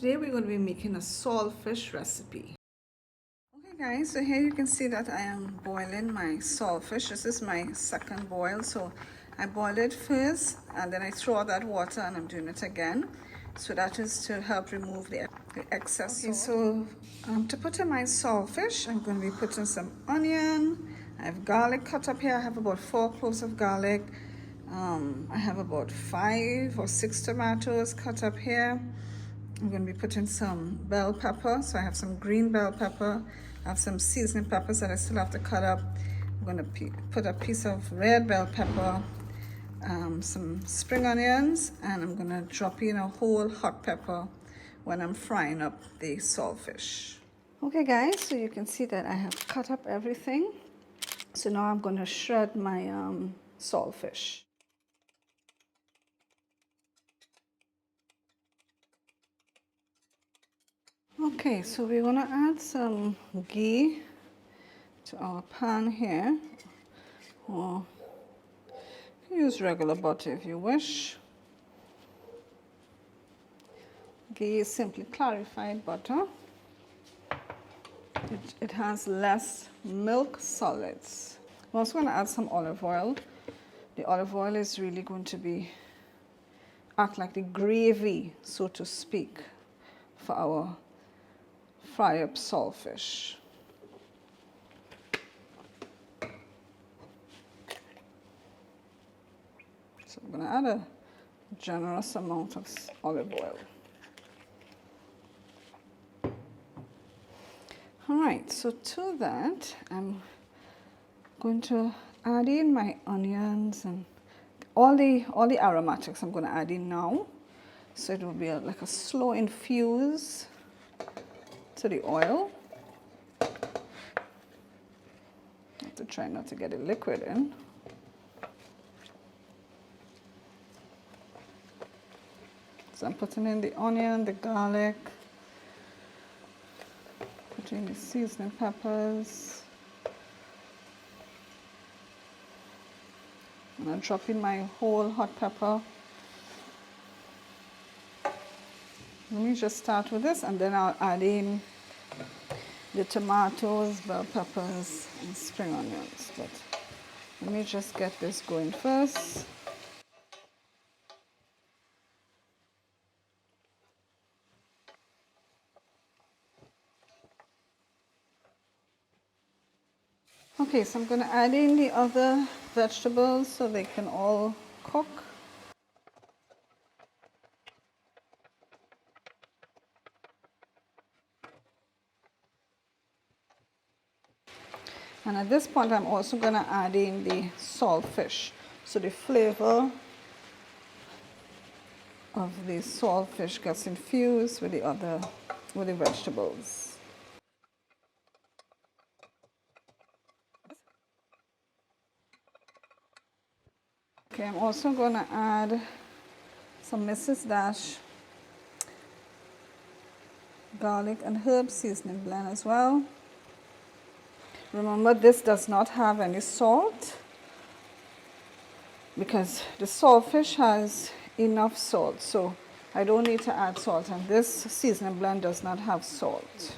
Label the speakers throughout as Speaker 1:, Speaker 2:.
Speaker 1: today we're going to be making a saltfish recipe. Okay guys, so here you can see that I am boiling my saltfish. This is my second boil. So I boiled it first and then I throw out that water and I'm doing it again. So that is to help remove the excess. Okay, so to put in my saltfish, I'm going to be putting some onion. I have garlic cut up here. I have about 4 cloves of garlic. I have about 5 or 6 tomatoes cut up here. I'm going to be putting some bell pepper. So I have some green bell pepper. I have some seasoning peppers that I still have to cut up. I'm going to put a piece of red bell pepper, some spring onions, and I'm going to drop in a whole hot pepper when I'm frying up the saltfish. Okay guys, so you can see that I have cut up everything. So now I'm going to shred my saltfish. Okay, so we're going to add some ghee to our pan here, or use regular butter if you wish. Ghee is simply clarified butter. It has less milk solids. I'm also going to add some olive oil. The olive oil is really going to act like the gravy, so to speak, for our fry up saltfish. So I'm going to add a generous amount of olive oil. All right, so to that, I'm going to add in my onions and all the aromatics I'm going to add in now. So it will be like a slow infuse to the oil. I have to try not to get it liquid in. So I'm putting in the onion, the garlic, putting the seasoning peppers. And I'll drop in my whole hot pepper. Let me just start with this and then I'll add in the tomatoes, bell peppers, and spring onions. But let me just get this going first. Okay, so I'm going to add in the other vegetables so they can all cook. And at this point, I'm also going to add in the saltfish. So the flavor of the saltfish gets infused with the vegetables. Okay, I'm also going to add some Mrs. Dash garlic and herb seasoning blend as well. Remember, this does not have any salt because the saltfish has enough salt, so I don't need to add salt, and this seasoning blend does not have salt.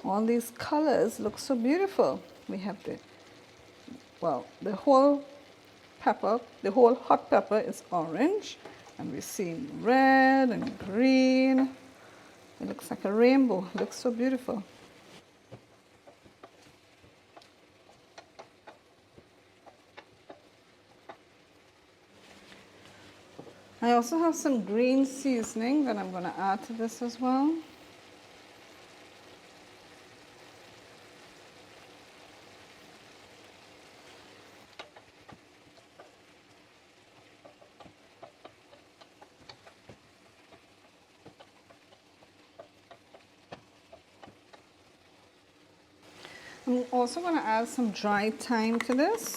Speaker 1: All these colors look so beautiful. We have the whole pepper, the whole hot pepper is orange, and we're seeing red and green. It looks like a rainbow. It looks so beautiful. I also have some green seasoning that I'm going to add to this as well. I'm also going to add some dried thyme to this.